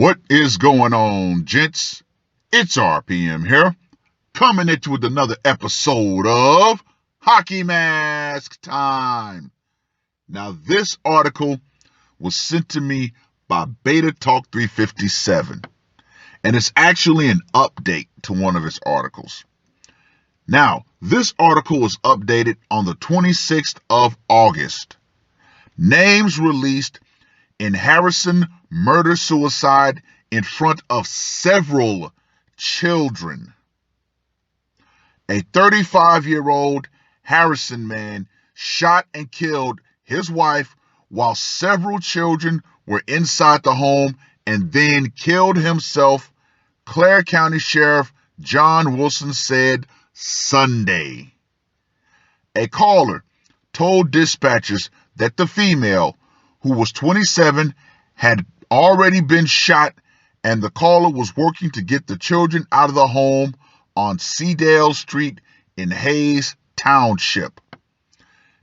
What is going on, gents? It's RPM here, coming at you with another episode of Hockey Mask Time. Now, this article was sent to me by Beta Talk 357, and it's actually an update to one of his articles. Now, this article was updated on the 26th of August. Names released in Harrison murder-suicide in front of several children. A 35-year-old Harrison man shot and killed his wife while several children were inside the home and then killed himself, Clare County Sheriff John Wilson said Sunday. A caller told dispatchers that the female, who was 27, had already been shot, and the caller was working to get the children out of the home on Seedale Street in Hayes Township.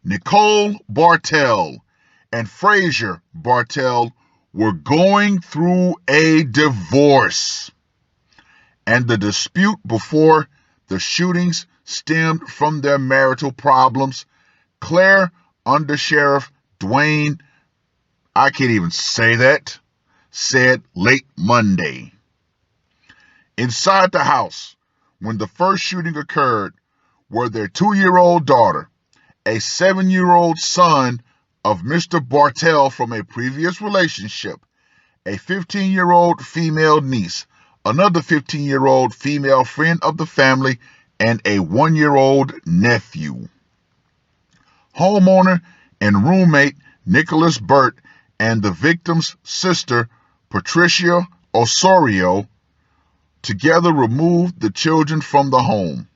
Nicole Bartell and Frazier Bartell were going through a divorce, and the dispute before the shootings stemmed from their marital problems. Clare Under Sheriff Dwayne, I can't even say that, said late Monday. Inside the house, when the first shooting occurred, were their 2-year-old daughter, a 7-year-old son of Mr. Bartell from a previous relationship, a 15-year-old female niece, another 15-year-old female friend of the family, and a 1-year-old nephew. Homeowner and roommate Nicholas Burt and the victim's sister, Patricia Osorio, together removed the children from the home.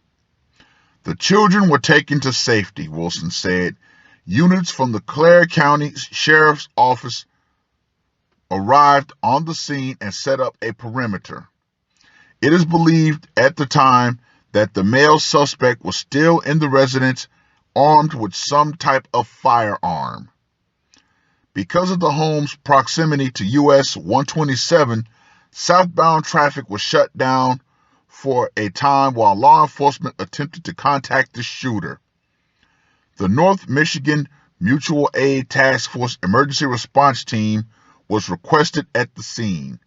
The children were taken to safety, Wilson said. Units from the Clare County Sheriff's Office arrived on the scene and set up a perimeter. It is believed at the time that the male suspect was still in the residence, armed with some type of firearm. Because of the home's proximity to US 127, southbound traffic was shut down for a time while law enforcement attempted to contact the shooter. The North Michigan Mutual Aid Task Force Emergency Response Team was requested at the scene.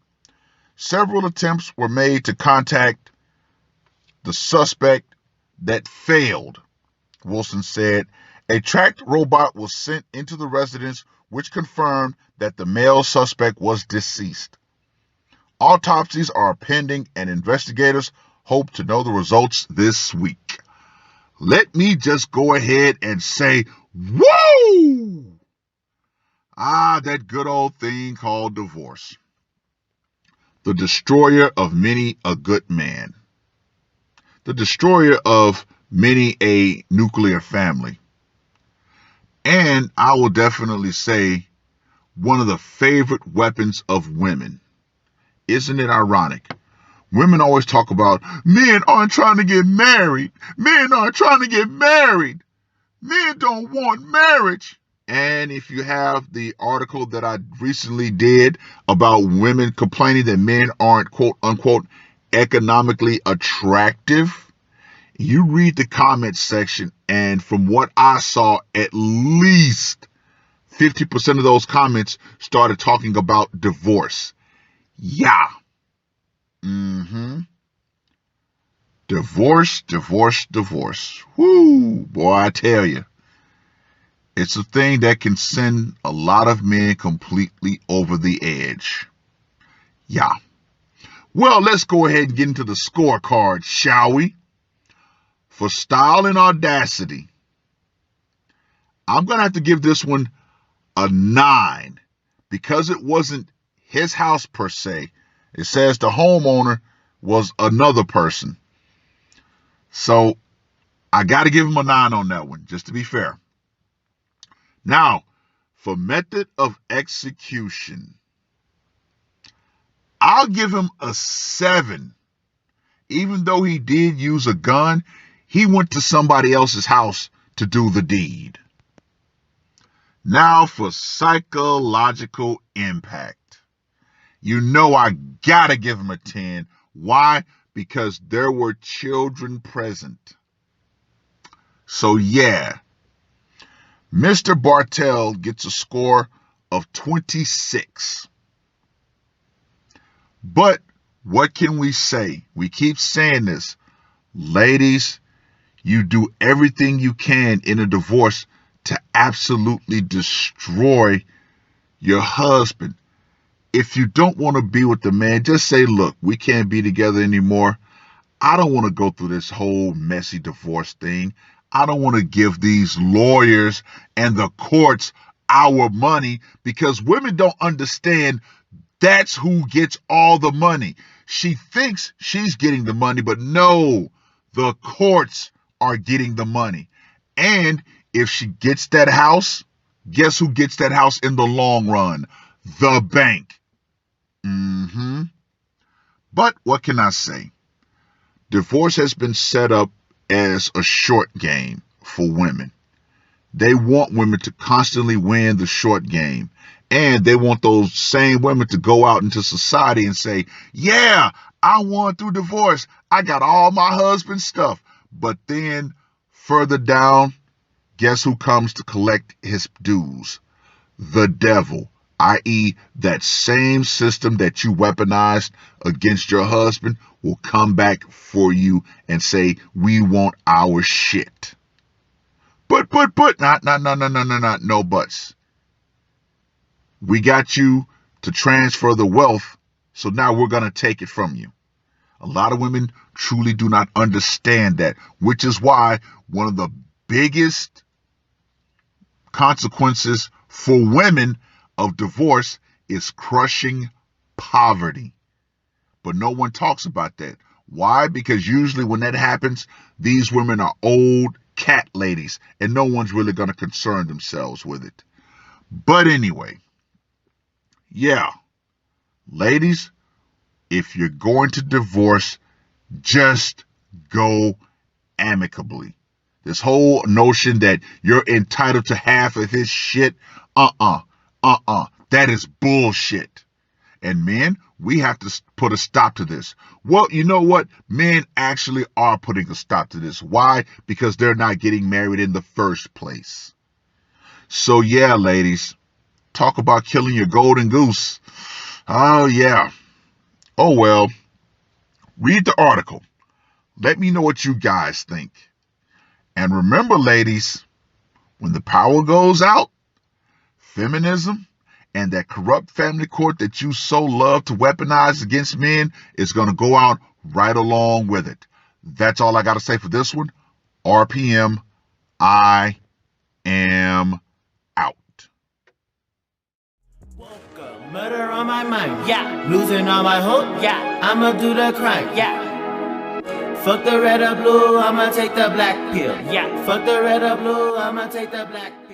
Several attempts were made to contact the suspect that failed, Wilson said. A tracked robot was sent into the residence, which confirmed that the male suspect was deceased. Autopsies are pending, and investigators hope to know the results this week. Let me just go ahead and say, whoa! That good old thing called divorce. The destroyer of many a good man. The destroyer of many a nuclear family. And I will definitely say one of the favorite weapons of women. Isn't it ironic? Women always talk about men aren't trying to get married. Men aren't trying to get married. Men don't want marriage. And if you have the article that I recently did about women complaining that men aren't, quote unquote, economically attractive, you read the comments section, and from what I saw, at least 50% of those comments started talking about divorce. Yeah. Divorce, divorce, divorce. Whoo, boy, I tell you. It's a thing that can send a lot of men completely over the edge. Yeah. Well, let's go ahead and get into the scorecard, shall we? For style and audacity, I'm going to have to give this one a 9 because it wasn't his house per se. It says the homeowner was another person. So I got to give him a 9 on that one, just to be fair. Now, for method of execution, I'll give him a 7. Even though he did use a gun, he went to somebody else's house to do the deed. Now for psychological impact. You know I gotta give him a 10. Why? Because there were children present. So yeah, Mr. Bartell gets a score of 26. But what can we say? We keep saying this. Ladies, you do everything you can in a divorce to absolutely destroy your husband. If you don't want to be with the man, just say, look, we can't be together anymore. I don't want to go through this whole messy divorce thing. I don't want to give these lawyers and the courts our money, because women don't understand that's who gets all the money. She thinks she's getting the money, but no, the courts are getting the money. And if she gets that house, guess who gets that house in the long run? The bank. But what can I say? Divorce has been set up as a short game for women. They want women to constantly win the short game. And they want those same women to go out into society and say, yeah, I won through divorce. I got all my husband's stuff. But then further down, guess who comes to collect his dues? The devil, i.e. that same system that you weaponized against your husband will come back for you and say, we want our shit. But, no buts. We got you to transfer the wealth, so now we're going to take it from you. A lot of women truly do not understand that, which is why one of the biggest consequences for women of divorce is crushing poverty. But no one talks about that. Why? Because usually when that happens, these women are old cat ladies, and no one's really going to concern themselves with it. But anyway, yeah, ladies, if you're going to divorce, just go amicably. This whole notion that you're entitled to half of his shit, that is bullshit. And men, we have to put a stop to this. Well, you know what? Men actually are putting a stop to this. Why? Because they're not getting married in the first place. So yeah, ladies, talk about killing your golden goose. Oh yeah. Oh well. Read the article. Let me know what you guys think. And remember, ladies, when the power goes out, feminism and that corrupt family court that you so love to weaponize against men is going to go out right along with it. That's all I got to say for this one. RPM, I am out. Murder on my mind, yeah. Losing all my hope, yeah. I'ma do the crime, yeah. Fuck the red or blue, I'ma take the black pill, yeah. Fuck the red or blue, I'ma take the black pill.